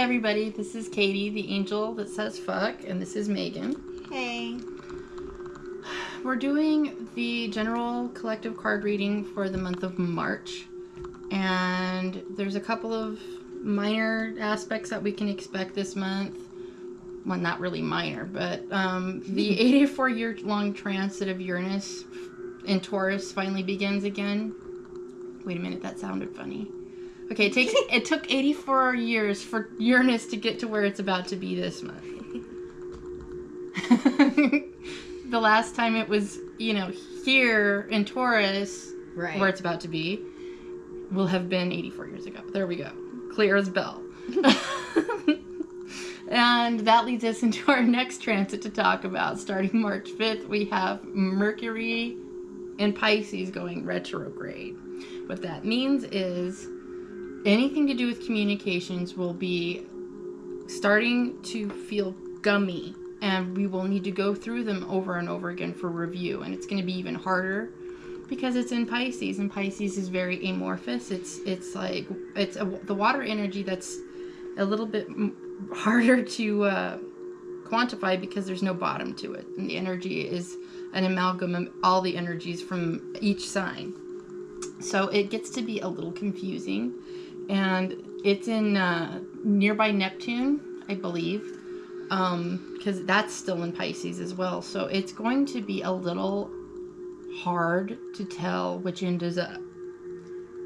Hey everybody, this is Katie, the angel that says fuck, and this is Megan. Hey. We're doing the general collective card reading for the month of March, and there's a couple of minor aspects that we can expect this month. Well, not really minor, but the 84-year-long transit of Uranus in Taurus finally begins again. Wait a minute, that sounded funny. Okay, it took 84 years for Uranus to get to where it's about to be this month. The last time it was, here in Taurus, right, where it's about to be, will have been 84 years ago. There we go. Clear as bell. And that leads us into our next transit to talk about. Starting March 5th, we have Mercury in Pisces going retrograde. What that means is anything to do with communications will be starting to feel gummy, and we will need to go through them over and over again for review. And it's going to be even harder because it's in Pisces, and Pisces is very amorphous. It's the water energy that's a little bit harder to quantify because there's no bottom to it, and the energy is an amalgam of all the energies from each sign. So it gets to be a little confusing, and it's in nearby Neptune, I believe, because that's still in Pisces as well. So it's going to be a little hard to tell which end is up.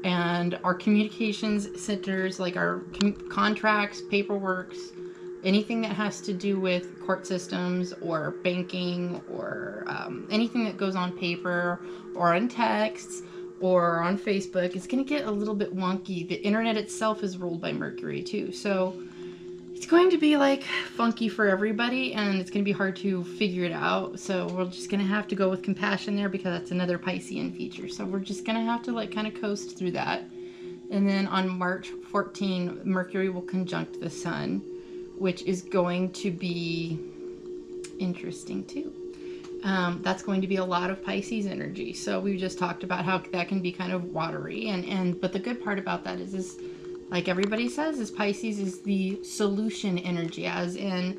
And our communications centers, like our contracts, paperworks, anything that has to do with court systems or banking or anything that goes on paper or on texts or on Facebook, it's going to get a little bit wonky. The internet itself is ruled by Mercury too. So it's going to be like funky for everybody, and it's going to be hard to figure it out. So we're just going to have to go with compassion there because that's another Piscean feature. So we're just going to have to kind of coast through that. And then on March 14, Mercury will conjunct the Sun, which is going to be interesting too. That's going to be a lot of Pisces energy. So we just talked about how that can be kind of watery, but the good part about that is like everybody says, is Pisces is the solution energy, as in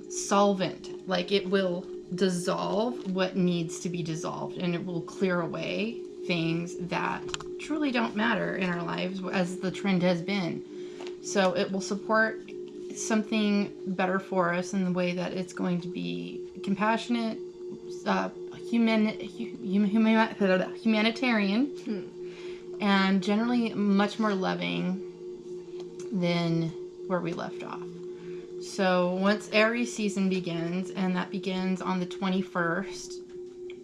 solvent. Like it will dissolve what needs to be dissolved, and it will clear away things that truly don't matter in our lives, as the trend has been. So it will support something better for us in the way that it's going to be compassionate, humanitarian, and generally much more loving than where we left off. So once Aries season begins, and that begins on the 21st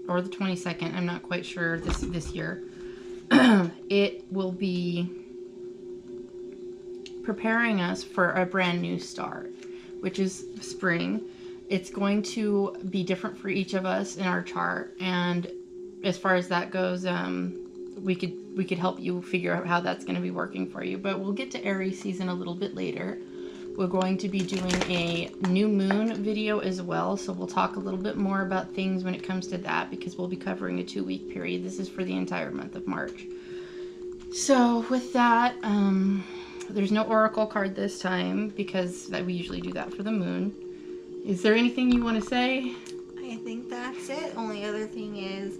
or the 22nd, I'm not quite sure this year, it will be preparing us for a brand new start, which is spring. It's going to be different for each of us in our chart, and as far as that goes, we could help you figure out how that's going to be working for you. But we'll get to Aries season a little bit later. We're going to be doing a new moon video as well, so we'll talk a little bit more about things when it comes to that, because we'll be covering a 2-week period. This is for the entire month of March. So with that, there's no oracle card this time because we usually do that for the moon. Is there anything you want to say? I think that's it. Only other thing is,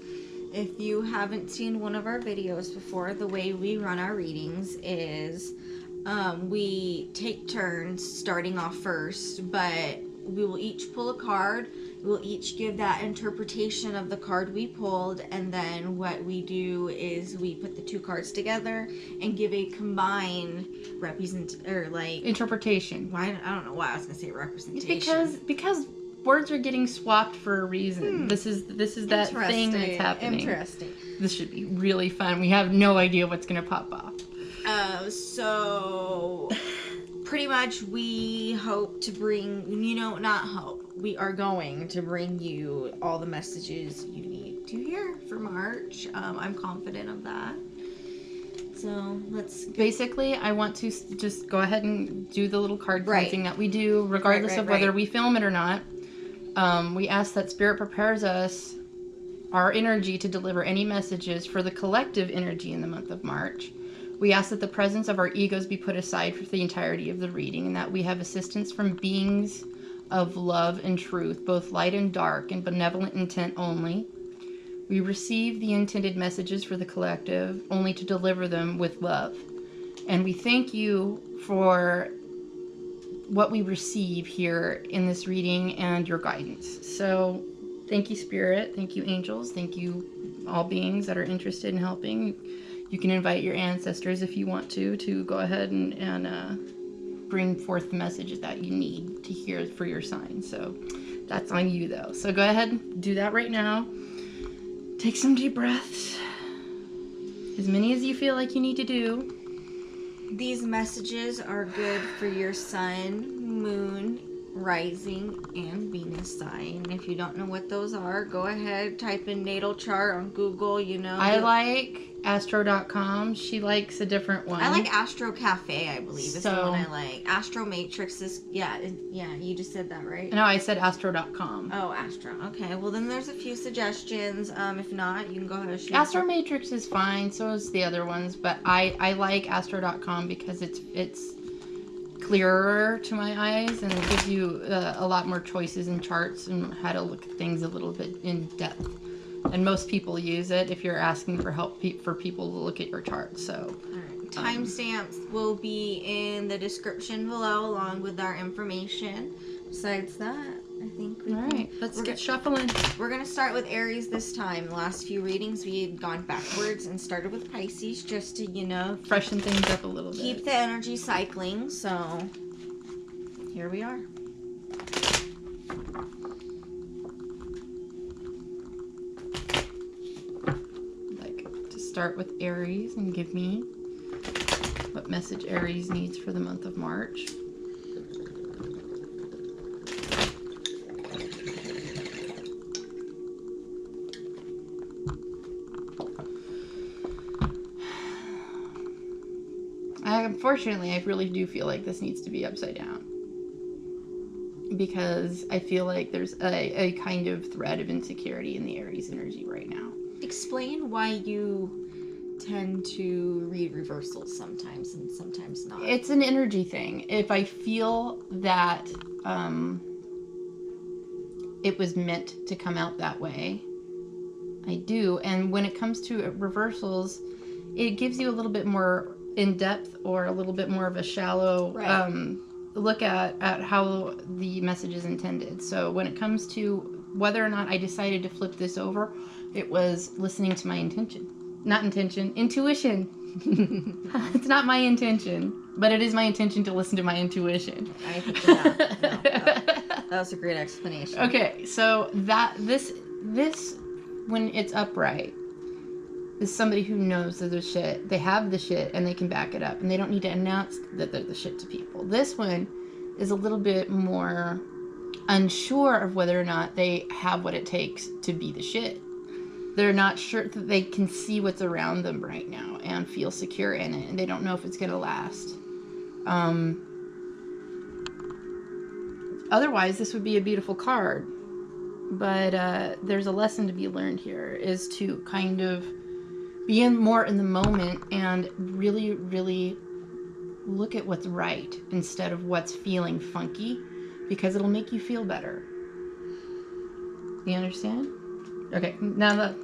if you haven't seen one of our videos before, the way we run our readings is we take turns starting off first, but we will each pull a card. We'll each give that interpretation of the card we pulled, and then what we do is we put the two cards together and give a combined interpretation. Why? I don't know why I was gonna say representation. Because words are getting swapped for a reason. This is that thing that's happening. Interesting. This should be really fun. We have no idea what's gonna pop off. So pretty much we hope to bring, we are going to bring you all the messages you need to hear for March. I'm confident of that. So basically, I want to just go ahead and do the little card cleansing that we do, regardless of whether we film it or not. We ask that Spirit prepares us, our energy, to deliver any messages for the collective energy in the month of March. We ask that the presence of our egos be put aside for the entirety of the reading, and that we have assistance from beings of love and truth, both light and dark, and benevolent intent only. We receive the intended messages for the collective only to deliver them with love. And we thank you for what we receive here in this reading and your guidance. So thank you, Spirit. Thank you, angels. Thank you, all beings that are interested in helping. You can invite your ancestors if you want to go ahead and bring forth the messages that you need to hear for your sign. So that's on you, though. So go ahead and do that right now. Take some deep breaths. As many as you feel like you need to do. These messages are good for your sun, moon, rising, and Venus sign. If you don't know what those are, go ahead, type in natal chart on Google, you know. I like astro.com. She likes a different one. I like Astro Cafe, I believe, is the one I like. Astro Matrix is, yeah, you just said that, right? No, I said astro.com. Oh, Astro. Okay, well then there's a few suggestions. If not, you can go ahead and shoot. Astro Matrix is fine, so is the other ones, but I like astro.com because it's clearer to my eyes and it gives you a lot more choices and charts and how to look at things a little bit in depth. And most people use it if you're asking for help for people to look at your chart. So timestamps will be in the description below along with our information. Besides that, I think we can, let's get shuffling. We're going to start with Aries this time. The last few readings we had gone backwards and started with Pisces just to, you know, freshen things up a little bit. Keep the energy cycling. So here we are. Start with Aries and give me what message Aries needs for the month of March. Unfortunately, I really do feel like this needs to be upside down because I feel like there's a kind of thread of insecurity in the Aries energy right now. Explain why you tend to read reversals sometimes and sometimes not. It's an energy thing. If I feel that it was meant to come out that way, I do. And when it comes to reversals, it gives you a little bit more in depth or a little bit more of a shallow look at how the message is intended. So when it comes to whether or not I decided to flip this over, it was listening to my intuition. It's not my intention, but it is my intention to listen to my intuition. I think that was a great explanation. Okay, so this when it's upright is somebody who knows that there's shit. They have the shit and they can back it up, and they don't need to announce that they're the shit to people. This one is a little bit more unsure of whether or not they have what it takes to be the shit. They're not sure that they can see what's around them right now and feel secure in it, and they don't know if it's going to last. Otherwise, this would be a beautiful card. But there's a lesson to be learned here, is to kind of be more in the moment and really, really look at what's right instead of what's feeling funky, because it'll make you feel better. You understand? Okay, now that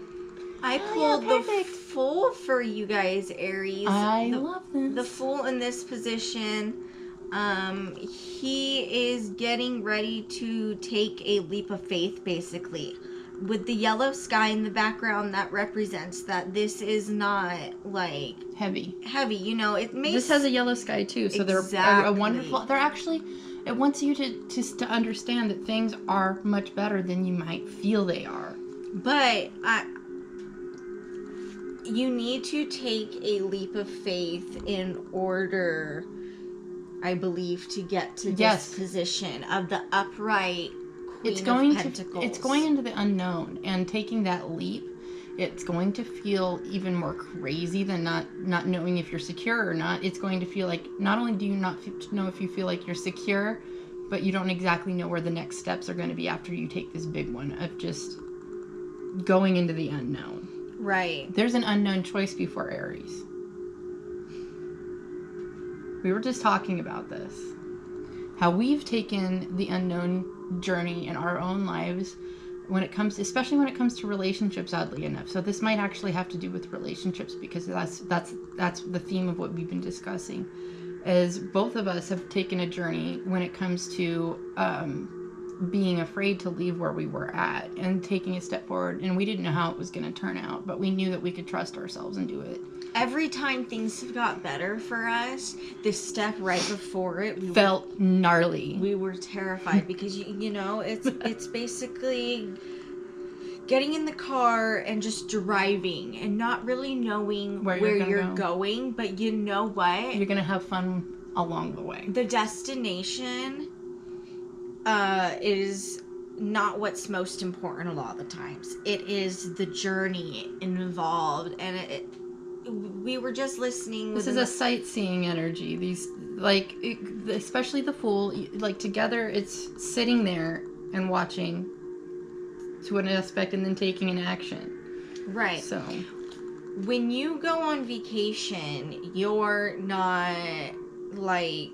I pulled the Fool for you guys, Aries. I love this. The Fool in this position, he is getting ready to take a leap of faith, basically. With the yellow sky in the background, that represents that this is not like heavy. You know, it makes this has a yellow sky too, so exactly. They're a wonderful. They're actually. It wants you to understand that things are much better than you might feel they are. But you need to take a leap of faith in order, I believe, to get to this position of the upright Queen of Pentacles. It's going into the unknown, and taking that leap, it's going to feel even more crazy than not knowing if you're secure or not. It's going to feel like not only do you not know if you feel like you're secure, but you don't exactly know where the next steps are going to be after you take this big one of just going into the unknown. Right. There's an unknown choice before Aries. We were just talking about this. How we've taken the unknown journey in our own lives when it comes, especially when it comes to relationships, oddly enough. So this might actually have to do with relationships, because that's the theme of what we've been discussing. Is both of us have taken a journey when it comes to being afraid to leave where we were at and taking a step forward, and we didn't know how it was going to turn out, but we knew that we could trust ourselves and do it. Every time things have got better for us, the step right before it felt gnarly. We were terrified because you know, it's basically getting in the car and just driving and not really knowing where you're going, but you know what? You're gonna have fun along the way. The destination is not what's most important a lot of the times. It is the journey involved, and we were just listening. This is a sightseeing energy. These, like, especially the Fool, like, together it's sitting there and watching to an aspect and then taking an action. Right. So when you go on vacation, you're not, like,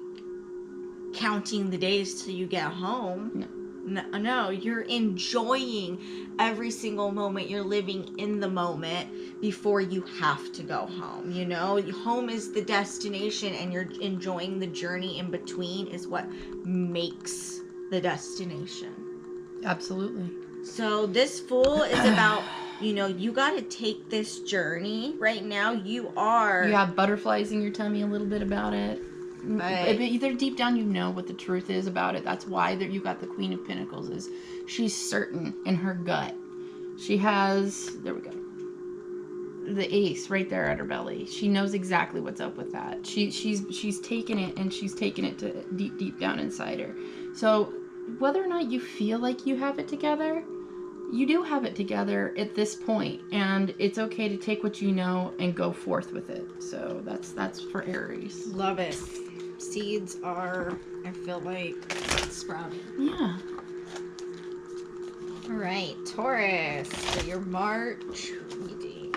counting the days till you get home. No, you're enjoying every single moment. You're living in the moment before you have to go home. You know, home is the destination, and you're enjoying the journey in between is what makes the destination. Absolutely. So this Fool is about, you know, you got to take this journey right now. You have butterflies in your tummy a little bit about it. But either deep down you know what the truth is about it. That's why you got the Queen of Pentacles. Is she's certain in her gut. She has, there we go, the Ace right there at her belly. She knows exactly what's up with that. She's taken it, and she's taken it to deep down inside her. So whether or not you feel like you have it together, you do have it together at this point, and it's okay to take what you know and go forth with it. So that's for Aries. Love it. Seeds are, I feel like, sprouting. Yeah. All right, Taurus, for your March reading.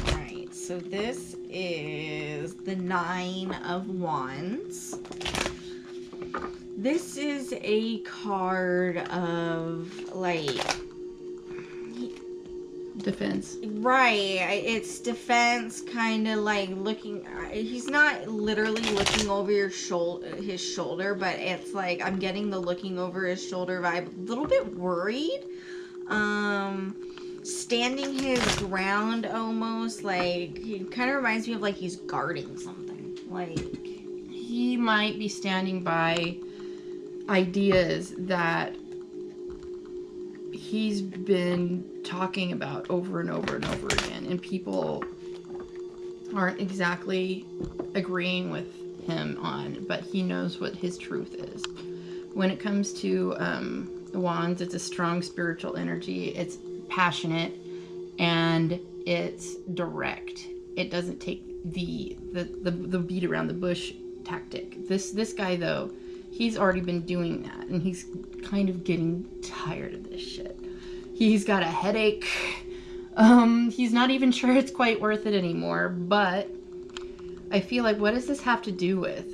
All right, so this is the 9 of Wands. This is a card of, like, defense. Right. It's defense, kind of like looking. He's not literally looking over his shoulder, but it's like I'm getting the looking over his shoulder vibe. A little bit worried. Standing his ground almost. Like, he kind of reminds me of like he's guarding something. Like, he might be standing by ideas that he's been talking about over and over and over again, and people aren't exactly agreeing with him on, but he knows what his truth is. When it comes to Wands, it's a strong spiritual energy. It's passionate, and it's direct. It doesn't take the beat around the bush tactic. This guy, though, he's already been doing that, and he's kind of getting tired of this shit. He's got a headache. He's not even sure it's quite worth it anymore, but I feel like, what does this have to do with?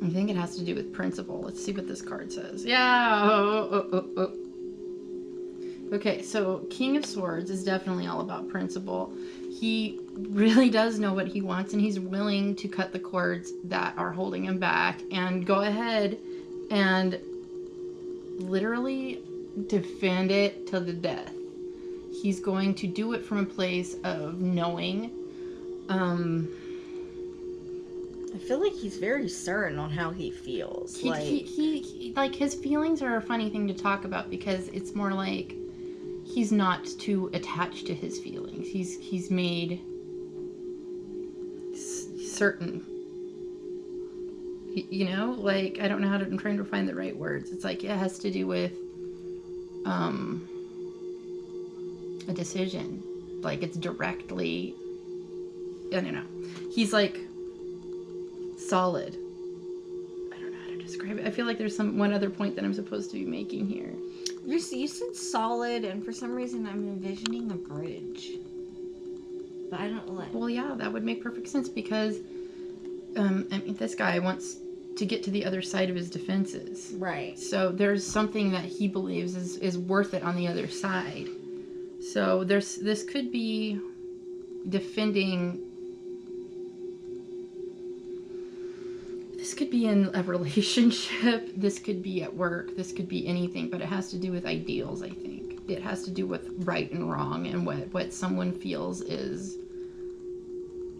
I think it has to do with principle. Let's see what this card says. Yeah. Okay, so King of Swords is definitely all about principle. He really does know what he wants, and he's willing to cut the cords that are holding him back and go ahead and literally defend it to the death. He's going to do it from a place of knowing. I feel like he's very certain on how he feels. He like, his feelings are a funny thing to talk about, because it's more like he's not too attached to his feelings. He's made certain. You know, like, I don't know how to, I'm trying to find the right words. It's like, it has to do with a decision. Like, it's directly, I don't know. He's like solid. I don't know how to describe it? I feel like there's one other point that I'm supposed to be making here. You said solid, and for some reason I'm envisioning a bridge. But I don't like. Well, yeah, that would make perfect sense because, I mean, this guy wants to get to the other side of his defenses. Right. So there's something that he believes is worth it on the other side. So this could be defending. This could be in a relationship. This could be at work. This could be anything, but it has to do with ideals, I think. It has to do with right and wrong and what someone feels is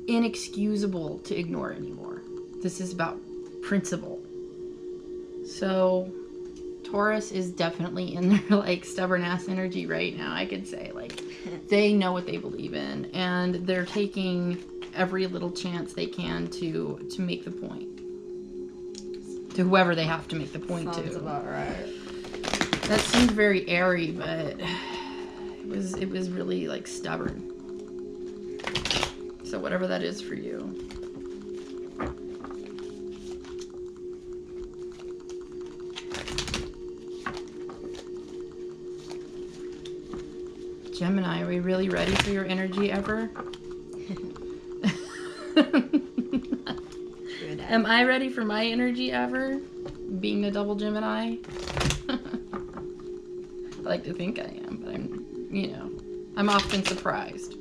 inexcusable to ignore anymore. This is about principle. So Taurus is definitely in their like stubborn ass energy right now, I could say. Like they know what they believe in and they're taking every little chance they can to make the point. To whoever they have to make the point Sounds to. about right. That seemed very airy, but it was really like stubborn. So whatever that is for you. Gemini, are we really ready for your energy ever? Am I ready for my energy ever? Being a double Gemini? I like to think I am, but I'm often surprised.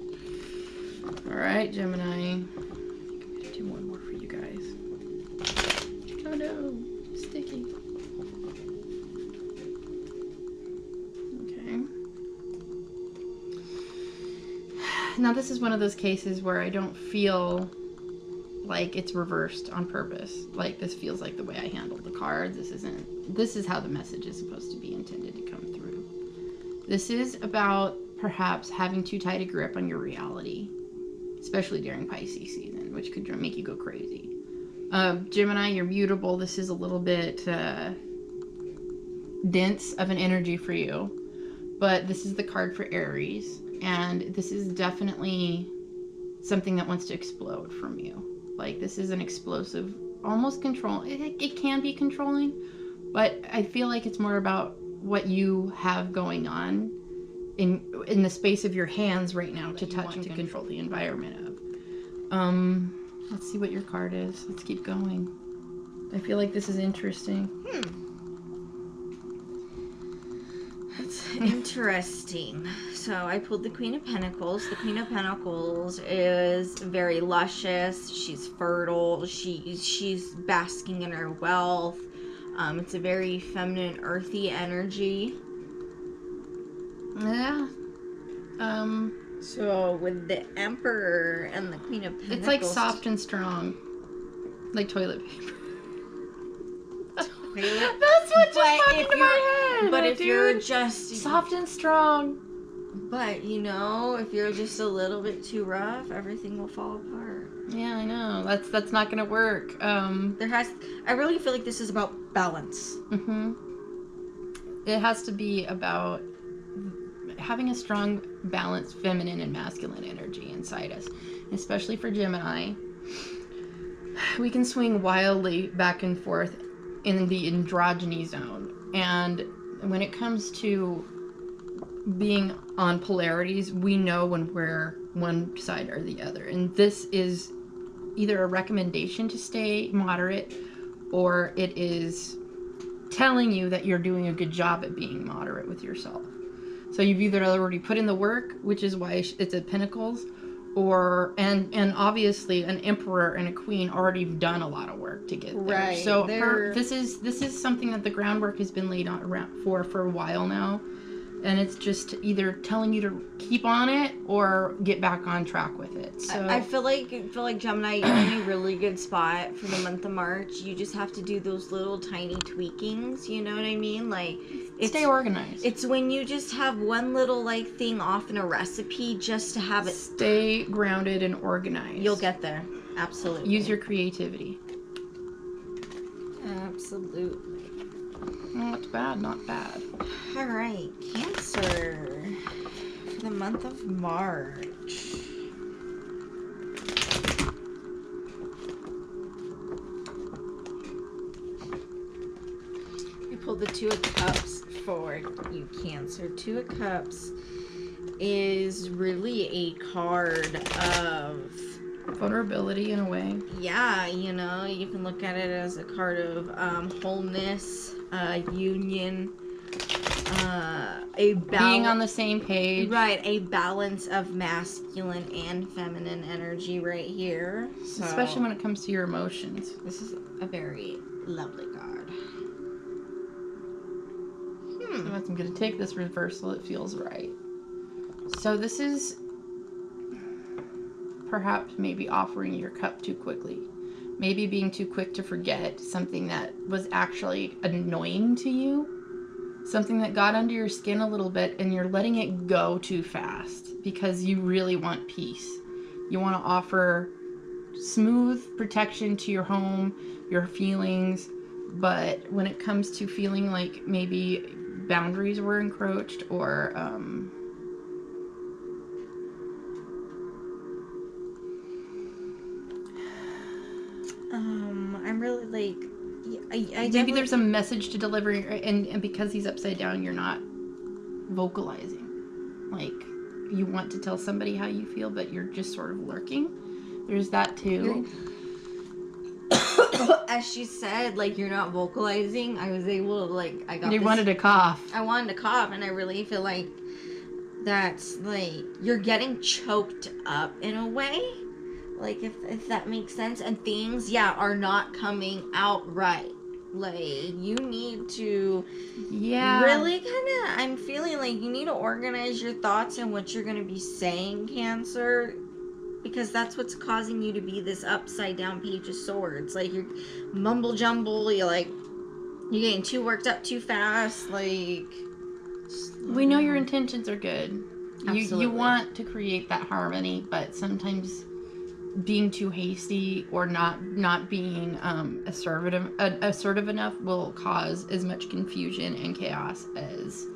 Alright, Gemini. I'm gonna do one more for you guys. Oh no, sticky. Okay. Now this is one of those cases where I don't feel like it's reversed on purpose. Like this feels like the way I handled the card. This is how the message is supposed to be intended to come through. This is about perhaps having too tight a grip on your reality, especially during Pisces season, which could make you go crazy. Gemini, you're mutable. This is a little bit dense of an energy for you, but this is the card for Aries, and this is definitely something that wants to explode from you. Like this is an explosive, almost control. It can be controlling, but I feel like it's more about what you have going on in the space of your hands right now to touch and to control the environment of. Let's see what your card is. Let's keep going. I feel like this is interesting. That's interesting. So I pulled the Queen of Pentacles. The Queen of Pentacles is very luscious. She's fertile. She's basking in her wealth. It's a very feminine, earthy energy. Yeah. So with the Emperor and the Queen of Pentacles, It's like soft and strong, like toilet paper. That's what just popped into my head. But if you're dude. just Soft and strong. But if you're just a little bit too rough, everything will fall apart. Yeah, I know. That's not gonna work. I really feel like this is about balance. It has to be about having a strong, balanced feminine and masculine energy inside us, especially for Gemini. We can swing wildly back and forth in the androgyny zone, and when it comes to being on polarities, we know when we're one side or the other, and this is either a recommendation to stay moderate, or it is telling you that you're doing a good job at being moderate with yourself. So you've either already put in the work, which is why it's at Pentacles, or and obviously an Emperor and a Queen already have done a lot of work to get there. Right. So this is something that the groundwork has been laid on around for a while now, and it's just either telling you to keep on it or get back on track with it. So I feel like Gemini, you're in a really good spot for the month of March. You just have to do those little tiny tweakings. You know what I mean? Like, stay organized. It's when you just have one little thing off in a recipe just to have it. Stay grounded and organized. You'll get there. Absolutely. Use your creativity. Absolutely. Not bad, not bad. All right, Cancer for the month of March. about you, Cancer. Two of Cups is really a card of vulnerability in a way. Yeah, you know, you can look at it as a card of wholeness, union, being on the same page. Right, a balance of masculine and feminine energy right here. So, especially when it comes to your emotions. This is a very lovely card. So I'm going to take this reversal. It feels right. So this is perhaps maybe offering your cup too quickly. Maybe being too quick to forget something that was actually annoying to you. Something that got under your skin a little bit, and you're letting it go too fast because you really want peace. You want to offer smooth protection to your home, your feelings, but when it comes to feeling like maybe boundaries were encroached or I'm really like maybe there's a message to deliver, and because he's upside down, you're not vocalizing. Like, you want to tell somebody how you feel, but you're just sort of lurking. There's that too. As she said, like, you're not vocalizing. I was able to, like, You wanted to cough. I wanted to cough, and I really feel like that's, like, you're getting choked up in a way. Like, if that makes sense. And things, are not coming out right. Like, you need to really kind of, I'm feeling like you need to organize your thoughts and what you're going to be saying, Cancer. Because that's what's causing you to be this upside down Page of Swords. Like, you're mumble jumble. You're getting too worked up too fast. Like, we know your intentions are good. Absolutely. You want to create that harmony, but sometimes being too hasty or not being assertive enough will cause as much confusion and chaos as,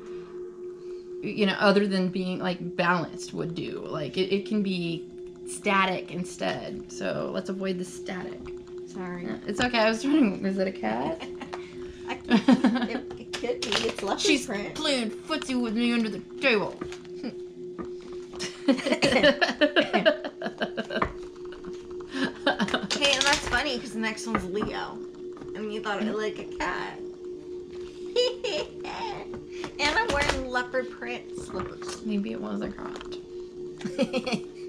you know, other than being like balanced would do. Like, it can be static instead, so let's avoid the static. Sorry. It's okay. I was wondering, is it a cat? It could be. It's leopard She's print. playing footsie with me under the table. Hey, and that's funny because the next one's Leo, and you thought it looked like a cat. And I'm wearing leopard print slippers. Maybe it was a cat.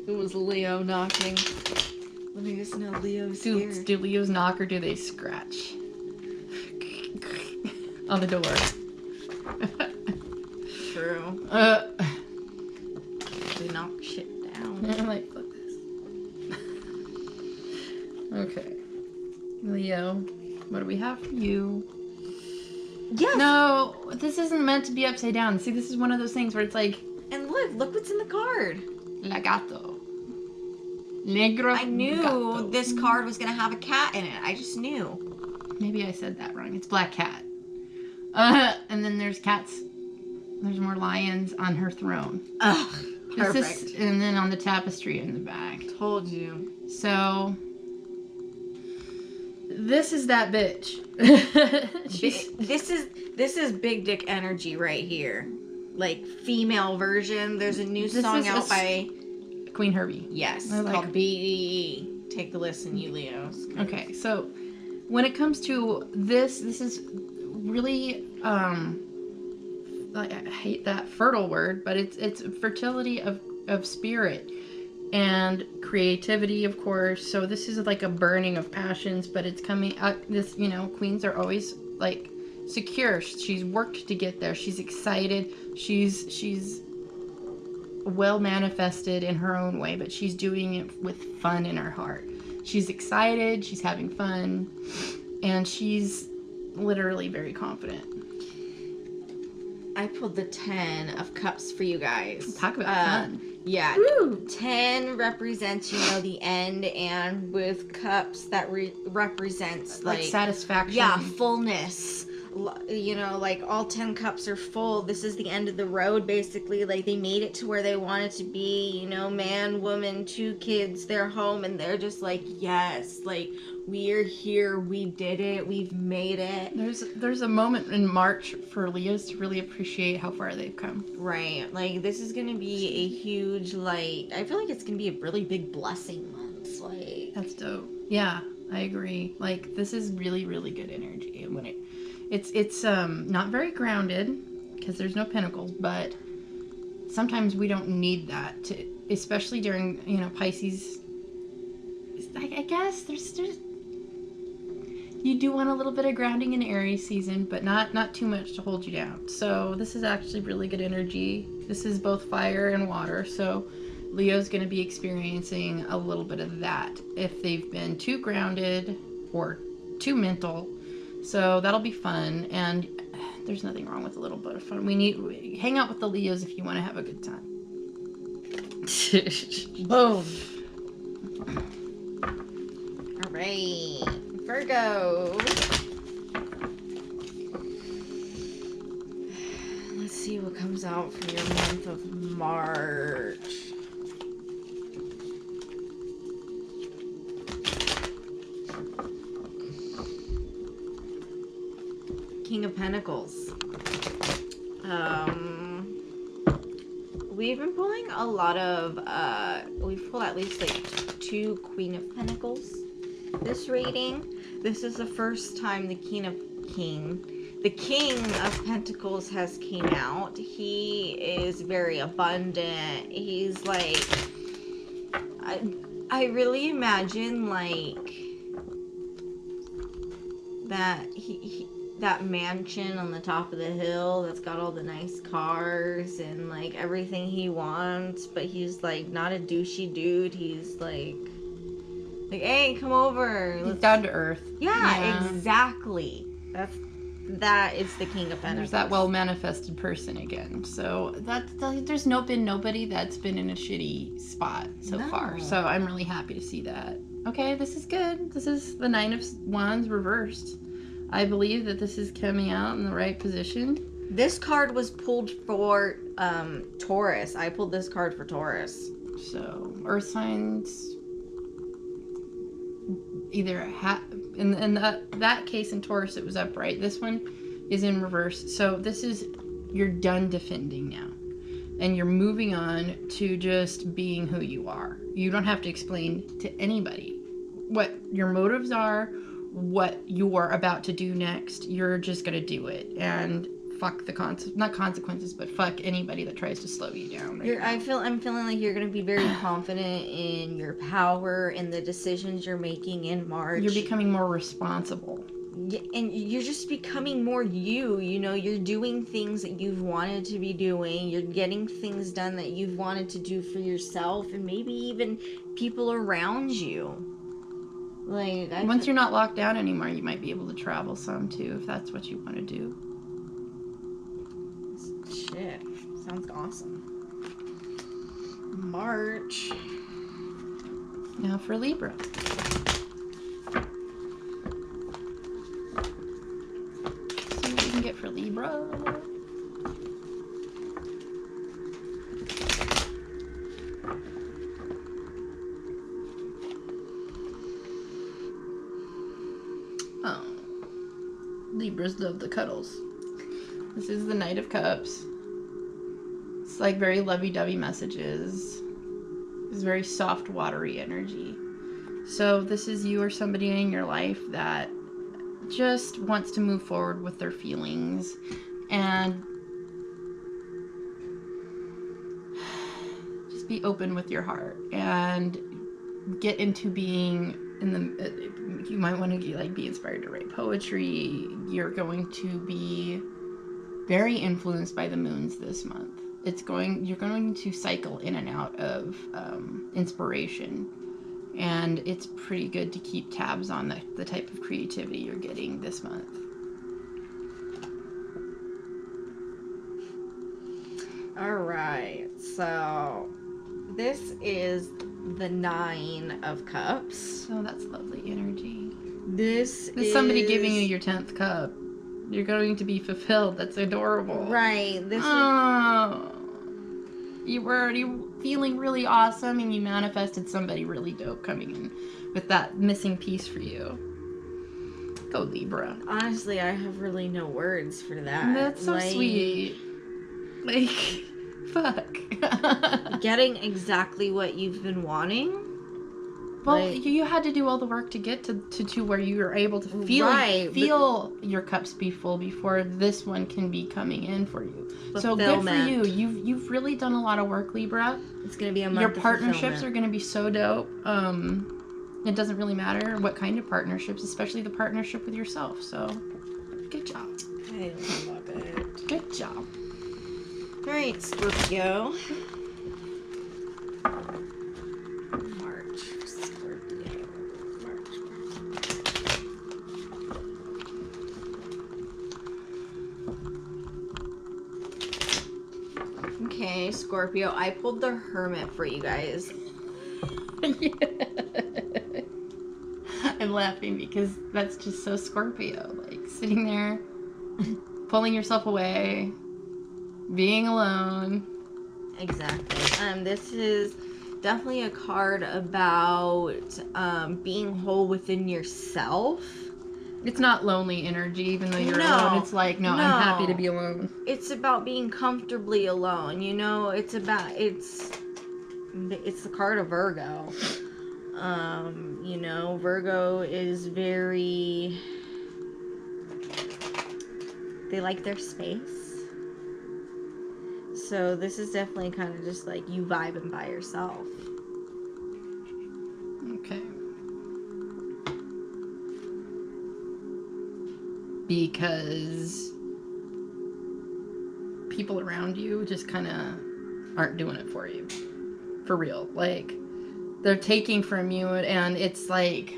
It was Leo knocking. Let me just know Leo's here. Do Leos knock or do they scratch on the door? True. They knock shit down. I might flip this. Okay. Leo, what do we have for you? Yes. No, this isn't meant to be upside down. See, this is one of those things where it's like... And look what's in the card. La gato. Negro I knew gato. this card was going to have a cat in it. I just knew. Maybe I said that wrong. It's black cat. And then there's cats. There's more lions on her throne. Ugh, perfect. And then on the tapestry in the back. Told you. So... This is that bitch. This is big dick energy right here. Like, female version. There's a new song out by Queen Herbie. Yes, I like called her. B.E. Take a listen, you Leos. Okay, so when it comes to this is really like, I hate that fertile word, but it's fertility of spirit and creativity, of course. So this is like a burning of passions, but it's coming out. This, you know, queens are always like secure. She's worked to get there. She's excited. She's well manifested in her own way, but she's doing it with fun in her heart. She's excited. She's having fun, and she's literally very confident. I pulled the 10 of Cups for you guys. Talk about fun. Yeah. Woo! 10 represents, the end, and with Cups that represents Like satisfaction. Yeah, fullness. you know, like all 10 cups are full. This is the end of the road, basically. Like they made it to where they wanted to be, you know, man, woman, 2 kids, they're home, and they're just like, yes, like we're here, we did it, we've made it. There's a moment in March for Leos to really appreciate how far they've come. Right. Like this is gonna be a huge, like, I feel like it's gonna be a really big blessing month. Like that's dope. Yeah, I agree. Like this is really, really good energy, and when it's not very grounded because there's no pentacles, but sometimes we don't need that to, especially during, you know, Pisces. I guess there's you do want a little bit of grounding in Aries season, but not too much to hold you down. So this is actually really good energy. This is both fire and water, so Leo's going to be experiencing a little bit of that if they've been too grounded or too mental. So that'll be fun, and there's nothing wrong with a little bit of fun. Hang out with the Leos if you want to have a good time. Boom. All right, Virgo. Let's see what comes out for your month of March. King of Pentacles. We've been pulling a lot of, we've pulled at least like 2 Queen of Pentacles this reading. This is the first time the King of Pentacles has came out. He is very abundant. He's like, I really imagine like that that mansion on the top of the hill that's got all the nice cars and like everything he wants, but he's like not a douchey dude. He's like hey, come over. He's down to earth. Yeah, exactly. That is the King of Pentacles. There's that well manifested person again. So there's been nobody that's been in a shitty spot so far. So I'm really happy to see that. Okay, this is good. This is the 9 of Wands reversed. I believe that this is coming out in the right position. This card was pulled for Taurus. I pulled this card for Taurus. So earth signs either in that case in Taurus it was upright. This one is in reverse. So this is, you're done defending now, and you're moving on to just being who you are. You don't have to explain to anybody what your motives are, what you're about to do next. You're just gonna do it, and fuck the not consequences, but fuck anybody that tries to slow you down. I'm feeling like you're gonna be very confident in your power and the decisions you're making in March. You're becoming more responsible. And you're just becoming more you. You know, you're doing things that you've wanted to be doing. You're getting things done that you've wanted to do for yourself and maybe even people around you. Like, once you're not locked down anymore, you might be able to travel some too, if that's what you want to do. Shit, sounds awesome. March. Now for Libra. See what we can get for Libra. Oh, Libras love the cuddles. This is the Knight of Cups. It's like very lovey-dovey messages. It's very soft, watery energy. So this is you or somebody in your life that just wants to move forward with their feelings and just be open with your heart and get into being in the, you might want to like be inspired to write poetry. You're going to be very influenced by the moons this month. You're going to cycle in and out of inspiration, and it's pretty good to keep tabs on the type of creativity you're getting this month. All right, so this is the 9 of Cups. Oh, that's lovely energy. This is somebody giving you your 10th cup. You're going to be fulfilled. That's adorable. Right. You were already feeling really awesome, and you manifested somebody really dope coming in with that missing piece for you. Go Libra. Honestly, I have really no words for that. That's so sweet. Like, fuck. Getting exactly what you've been wanting. Well, you had to do all the work to get to where you were able to feel your cups be full before this one can be coming in for you. So good for you. You've really done a lot of work, Libra. It's gonna be a month. Your partnerships are gonna be so dope. It doesn't really matter what kind of partnerships, especially the partnership with yourself. So, good job. I love it. Good job. All right, Scorpio. Okay, Scorpio, I pulled the Hermit for you guys. I'm laughing because that's just so Scorpio. Like, sitting there, pulling yourself away, being alone. Exactly. This is definitely a card about being whole within yourself. It's not lonely energy, even though you're alone. It's like, no, I'm happy to be alone. It's about being comfortably alone. You know, it's the card of Virgo. You know, Virgo is very, they like their space. So this is definitely kind of just like you vibing by yourself. Okay. Because people around you just kind of aren't doing it for you. For real. Like, they're taking from you, and it's like,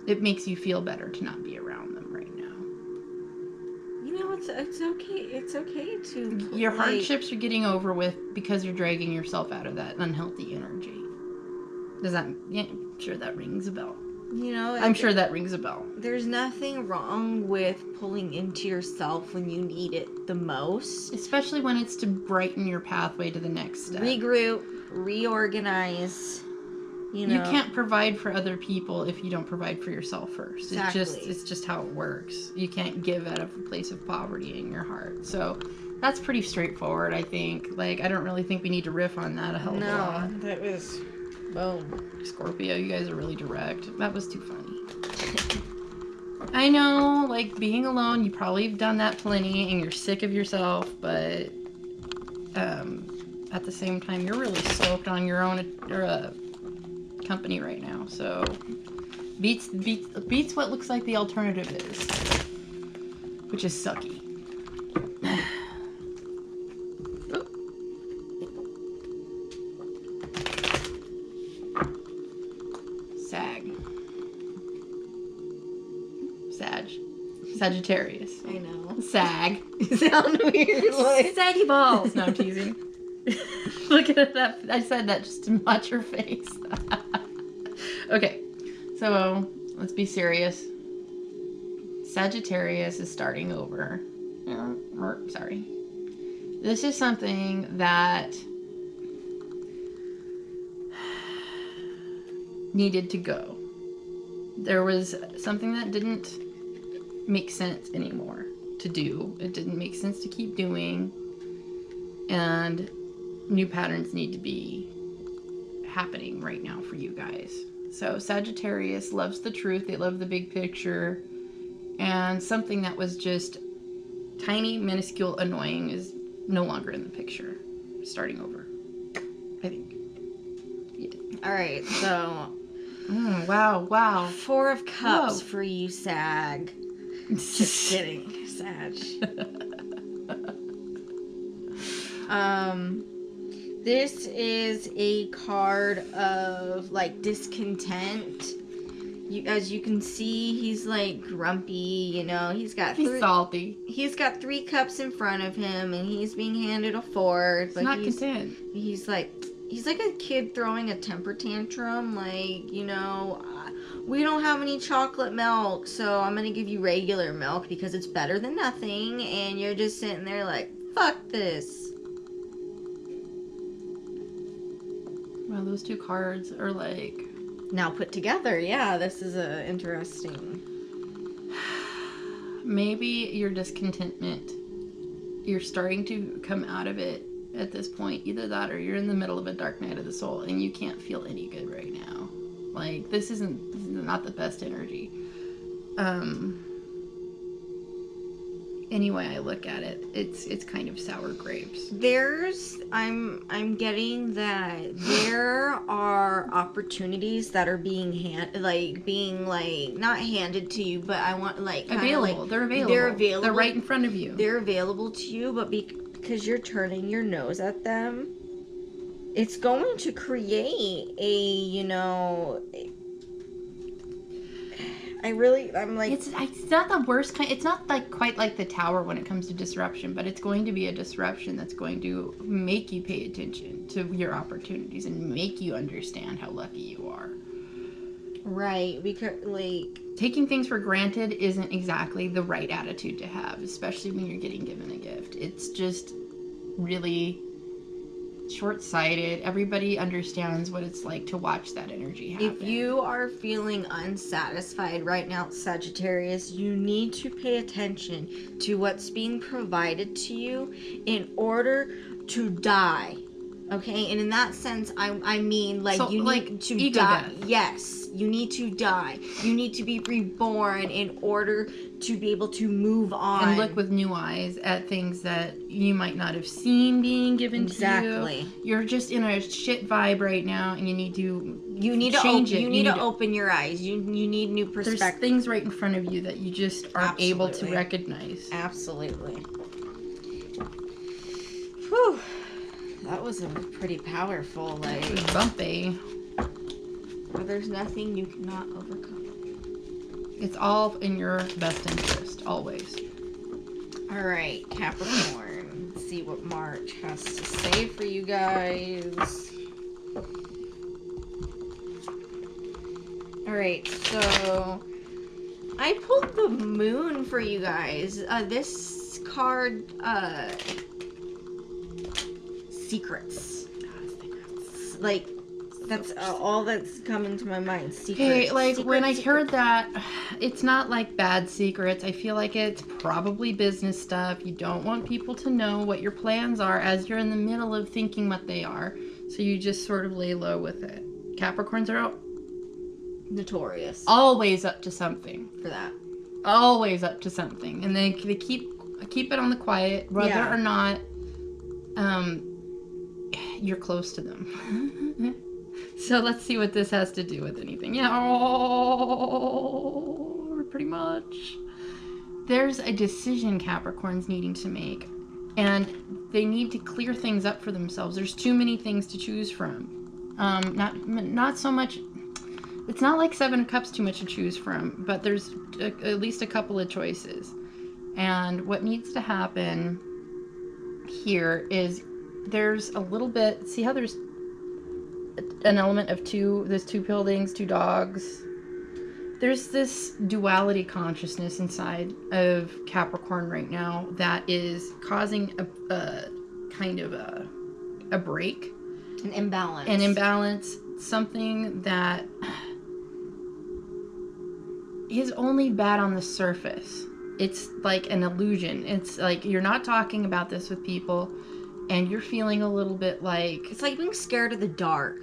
it makes you feel better to not be around them right now. You know, it's okay. It's okay to... Your hardships are getting over with because you're dragging yourself out of that unhealthy energy. Does that... Yeah, I'm sure that rings a bell. You know, I'm sure that rings a bell. There's nothing wrong with pulling into yourself when you need it the most. Especially when it's to brighten your pathway to the next step. Regroup, reorganize. You know. You can't provide for other people if you don't provide for yourself first. Exactly. It's just how it works. You can't give out of a place of poverty in your heart. So that's pretty straightforward, I think. Like, I don't really think we need to riff on that a hell of a lot. No, that was... Boom. Scorpio, you guys are really direct. That was too funny. I know, like, being alone, you probably have done that plenty and you're sick of yourself, but at the same time, you're really stoked on your own company right now. So beats what looks like the alternative is, which is sucky. Sagittarius. I know. Sag. You sound weird. Like... Saggy balls. No, I'm teasing. Look at that. I said that just to match your face. Okay. So, let's be serious. Sagittarius is starting over. Sorry. This is something that needed to go. There was something that didn't make sense anymore to do. It didn't make sense to keep doing, and new patterns need to be happening right now for you guys. So Sagittarius loves the truth. They love the big picture, and something that was just tiny, minuscule, annoying is no longer in the picture. Starting over, I think. Yeah. All right, so wow. 4 of Cups for you, Sag. Just kidding, Sag. This is a card of like discontent. As you can see, he's like grumpy. You know, he's salty. He's got 3 cups in front of him, and he's being handed a 4th. He's not content. He's like a kid throwing a temper tantrum. Like, you know, we don't have any chocolate milk, so I'm gonna give you regular milk because it's better than nothing. And you're just sitting there like, fuck this. Well, those two cards are like... Now put together, yeah, this is interesting. Maybe your discontentment, you're starting to come out of it at this point. Either that or you're in the middle of a dark night of the soul and you can't feel any good right now. Like, this is not the best energy. Anyway, I look at it, it's kind of sour grapes. I'm getting that there are opportunities that are being not handed to you, but I want available. They're available. They're available. They're right in front of you. They're available to you, but because you're turning your nose at them, it's going to create it's not the worst kind. It's not like quite like the Tower when it comes to disruption, but it's going to be a disruption that's going to make you pay attention to your opportunities and make you understand how lucky you are. Right, because taking things for granted isn't exactly the right attitude to have, especially when you're getting given a gift. It's just really short-sighted. Everybody understands what it's like to watch that energy happen. If you are feeling unsatisfied right now, Sagittarius, you need to pay attention to what's being provided to you in order to die. Okay, and in that sense, I mean, you need to die. Death. Yes, you need to die. You need to be reborn in order to be able to move on. And look with new eyes at things that you might not have seen being given to you. Exactly. You're just in a shit vibe right now, and you need to change it. You need to open your eyes. You need new perspective. There's things right in front of you that you just aren't able to recognize. Absolutely. Whew. That was a pretty powerful, It was bumpy. Where there's nothing you cannot overcome. It's all in your best interest, always. Alright, Capricorn. Let's see what March has to say for you guys. Alright, so I pulled the moon for you guys. This card, secrets. Like, that's all that's coming to my mind. Secrets. Hey, when I secrets. heard that, it's not like bad secrets. I feel like it's probably business stuff. You don't want people to know what your plans are as you're in the middle of thinking what they are. So you just sort of lay low with it. Capricorns are notorious. Always up to something. For that. Always up to something. And they keep it on the quiet, whether or not you're close to them. So let's see what this has to do with anything. Yeah, pretty much. There's a decision Capricorn's needing to make, and they need to clear things up for themselves. There's too many things to choose from. Not so much. It's not like Seven of Cups too much to choose from, but there's at least a couple of choices. And what needs to happen here is there's a little bit. See how there's an element of there's two buildings, two dogs. There's this duality consciousness inside of Capricorn right now that is causing a kind of a break. An imbalance. An imbalance. Something that is only bad on the surface. It's like an illusion. It's like you're not talking about this with people, and you're feeling a little bit like... It's like being scared of the dark.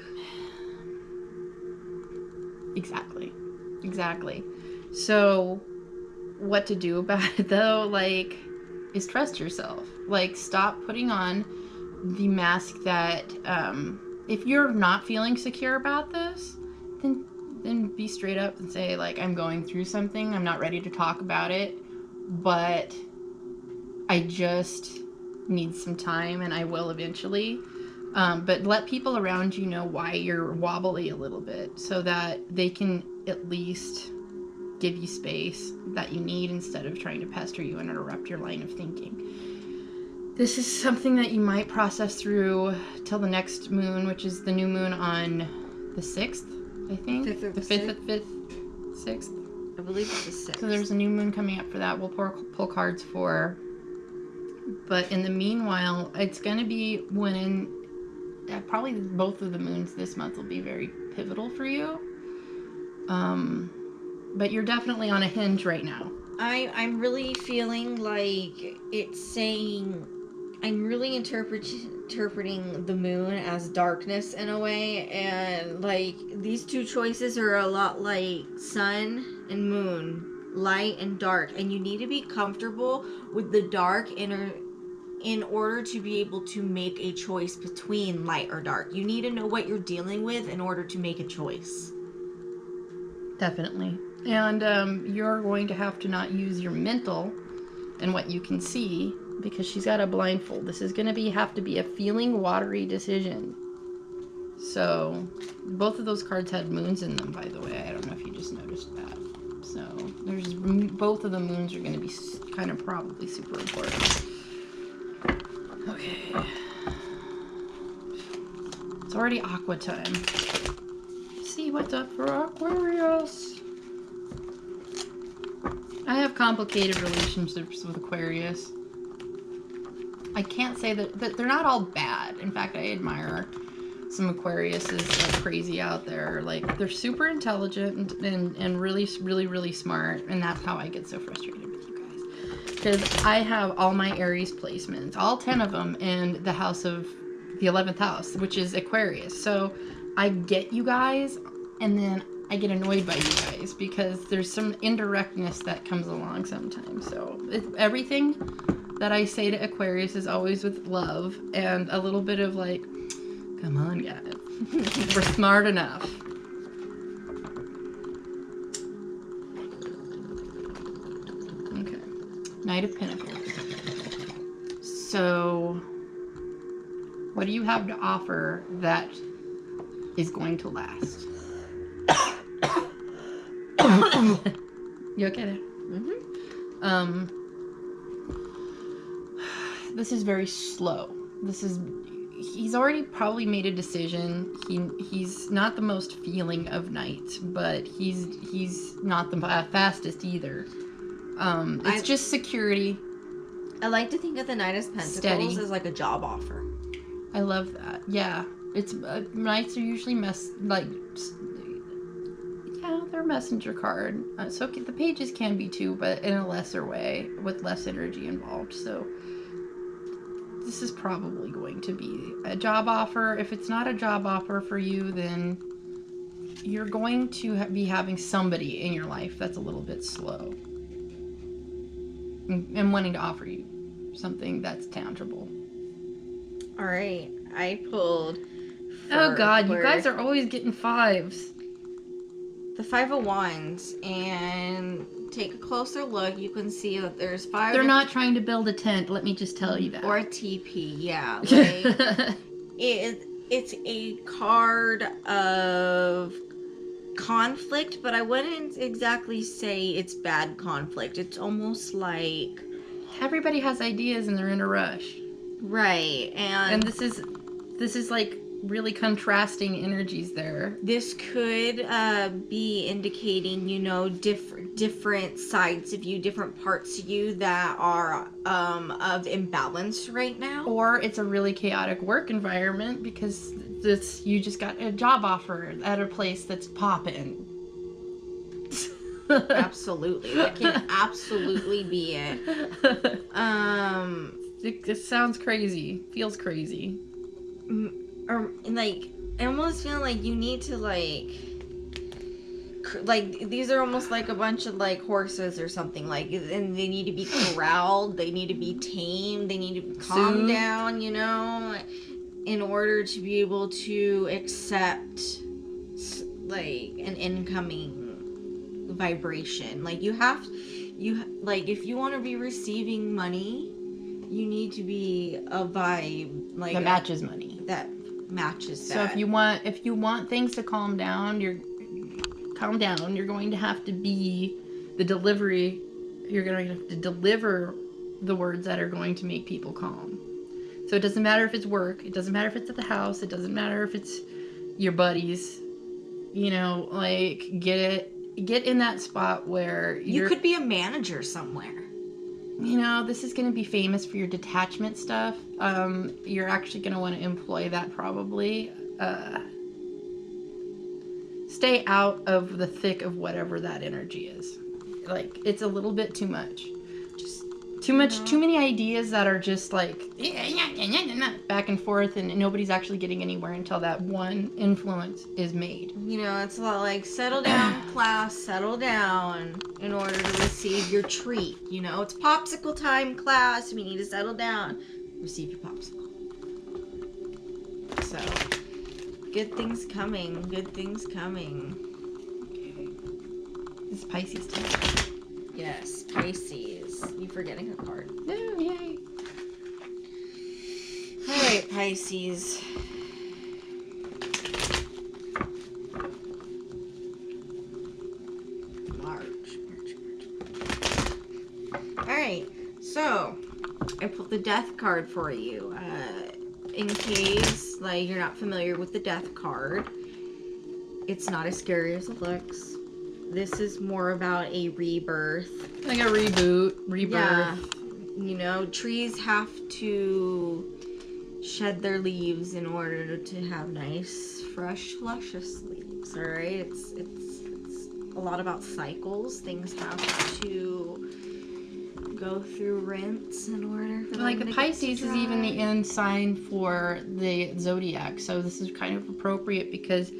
Exactly. So, what to do about it, though, is trust yourself. Stop putting on the mask that, if you're not feeling secure about this, then be straight up and say, I'm going through something, I'm not ready to talk about it, but I just need some time, and I will eventually. But let people around you know why you're wobbly a little bit, so that they can at least give you space that you need instead of trying to pester you and interrupt your line of thinking. This is something that you might process through till the next moon, which is the new moon on the 6th, I think. 5th or the 5th. 6th. I believe it's the 6th. So there's a new moon coming up for that. We'll pull cards for. But in the meanwhile, it's going to be when probably both of the moons this month will be very pivotal for you. But you're definitely on a hinge right now. I'm really feeling like it's saying, I'm really interpreting the moon as darkness in a way, and like these two choices are a lot like sun and moon, light and dark, and you need to be comfortable with the dark in order to be able to make a choice between light or dark. You need to know what you're dealing with in order to make a choice. Definitely. And you're going to have to not use your mental and what you can see, because she's got a blindfold. This is going to have to be a feeling watery decision. So both of those cards had moons in them, by the way. I don't know if you just noticed that. So there's both of the moons are going to be kind of probably super important. Okay. It's already aqua time. See what's up for Aquarius. I have complicated relationships with Aquarius. I can't say that they're not all bad. In fact, I admire some Aquariuses that are crazy out there. Like, they're super intelligent and really, really, really smart. And that's how I get so frustrated with you guys. Because I have all my Aries placements, all 10 of them, in the house of the 11th house, which is Aquarius. So I get you guys, and then I get annoyed by you guys because there's some indirectness that comes along sometimes. So everything that I say to Aquarius is always with love and a little bit of like, come on guys, we're smart enough. Okay, Knight of Pentacles. So what do you have to offer that is going to last? You okay there? Mm-hmm. This is very slow. He's already probably made a decision. He's not the most feeling of knights, but he's not the fastest either. It's just security. I like to think of the Knight of Pentacles as like a job offer. I love that. Yeah, it's knights are usually they're a messenger card. So the pages can be too, but in a lesser way with less energy involved. So this is probably going to be a job offer. If it's not a job offer for you, then you're going to be having somebody in your life that's a little bit slow and wanting to offer you something that's tangible. All right, I pulled. Oh God, you guys are always getting fives. The Five of Wands, and take a closer look. You can see that there's 5. They're not trying to build a tent. Let me just tell you that. Or a TP, yeah. Like, it's a card of conflict, but I wouldn't exactly say it's bad conflict. It's almost like everybody has ideas and they're in a rush. Right, and this is like really contrasting energies there. This could be indicating, different sides of you, different parts of you that are of imbalance right now. Or it's a really chaotic work environment because you just got a job offer at a place that's popping. Absolutely. That can absolutely be it. It sounds crazy. Feels crazy. Or like, I almost feel like you need to like these are almost like a bunch of like horses or something, like, and they need to be corralled, they need to be tamed, they need to calm down, in order to be able to accept like an incoming vibration. Like if you want to be receiving money, you need to be a vibe like that matches money. That matches that. So if you want things to calm down, you're going to have to be the delivery. You're going to have to deliver the words that are going to make people calm. So it doesn't matter if it's work, it doesn't matter if it's at the house, it doesn't matter if it's your buddies, get it get in that spot where you could be a manager somewhere. You know, this is going to be famous for your detachment stuff. You're actually going to want to employ that probably. Stay out of the thick of whatever that energy is. Like, it's a little bit too much. Just too many ideas that are just like back and forth, and nobody's actually getting anywhere until that one influence is made. You know, it's a lot like, settle down, class, settle down in order to receive your treat. You know, it's popsicle time, class. We need to settle down. Receive your popsicle. So, good things coming. Good things coming. Okay. It's Pisces time. Yes, Pisces. You forgetting a card. No, yay. All right, Pisces. March. All right, so I pulled the Death card for you. In case, like, you're not familiar with the Death card, it's not as scary as it looks. This is more about a rebirth. Like a rebirth. Yeah. You know, trees have to shed their leaves in order to have nice, fresh, luscious leaves. All right, it's a lot about cycles. Things have to go through rinse in order for them like to the get Pisces to is even the end sign for the Zodiac, so this is kind of appropriate because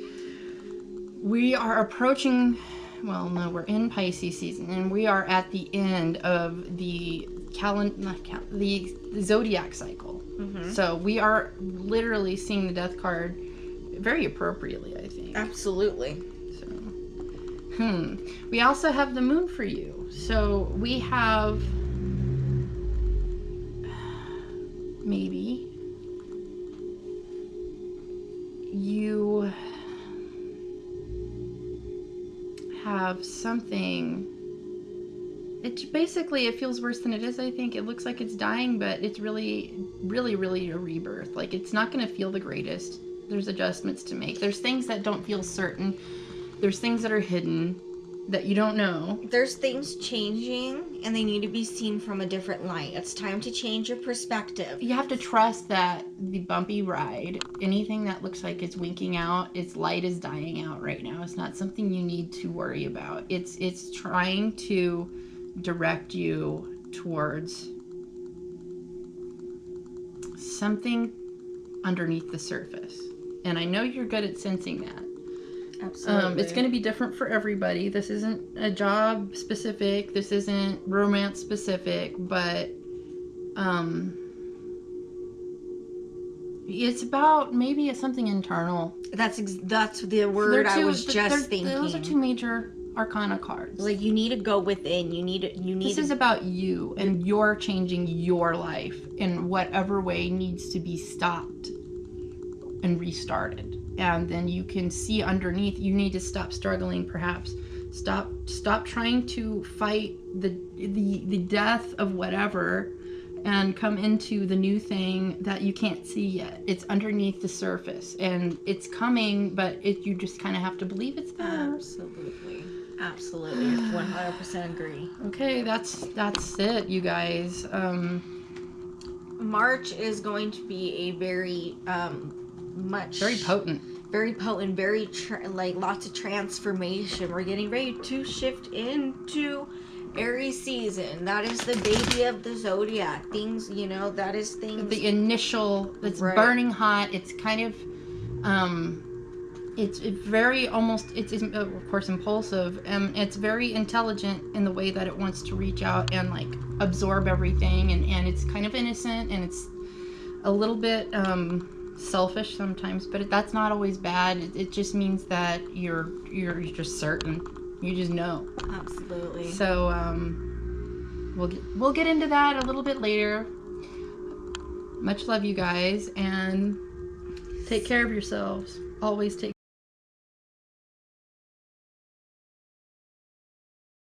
we are approaching. Well, no, we're in Pisces season, and we are at the end of the the Zodiac cycle. Mm-hmm. So we are literally seeing the Death card very appropriately, I think. Absolutely. So, we also have the Moon for you. So we have maybe you have something. It basically, it feels worse than it is. I think it looks like it's dying, but it's really a rebirth. Like, it's not going to feel the greatest. There's adjustments to make. There's things that don't feel certain. There's things that are hidden that you don't know. There's things changing, and they need to be seen from a different light. It's time to change your perspective. You have to trust that the bumpy ride, anything that looks like it's winking out, its light is dying out right now. It's not something you need to worry about. It's trying to direct you towards something underneath the surface. And I know you're good at sensing that. Absolutely. It's going to be different for everybody. This isn't a job specific. This isn't romance specific, but it's about maybe something internal. That's the word I was just thinking. Those are two major arcana cards. Like, you need to go within. This is about you, and you're changing your life in whatever way needs to be stopped and restarted. And then you can see underneath. You need to stop struggling, perhaps. Stop trying to fight the death of whatever, and come into the new thing that you can't see yet. It's underneath the surface, and it's coming, but you just kind of have to believe it's there. Absolutely, 100% agree. Okay, that's it, you guys. March is going to be a very very potent, like lots of transformation. We're getting ready to shift into Aries season. That is the baby of the Zodiac. Things, you know, that is things. The initial, it's right. Burning hot. It's kind of, it's very almost, it's of course impulsive. It's very intelligent in the way that it wants to reach out and like absorb everything. And it's kind of innocent, and it's a little bit selfish sometimes, but that's not always bad. It just means that you're just certain. You just know. Absolutely. So we'll get into that a little bit later. Much love, you guys, and take care of yourselves. Always take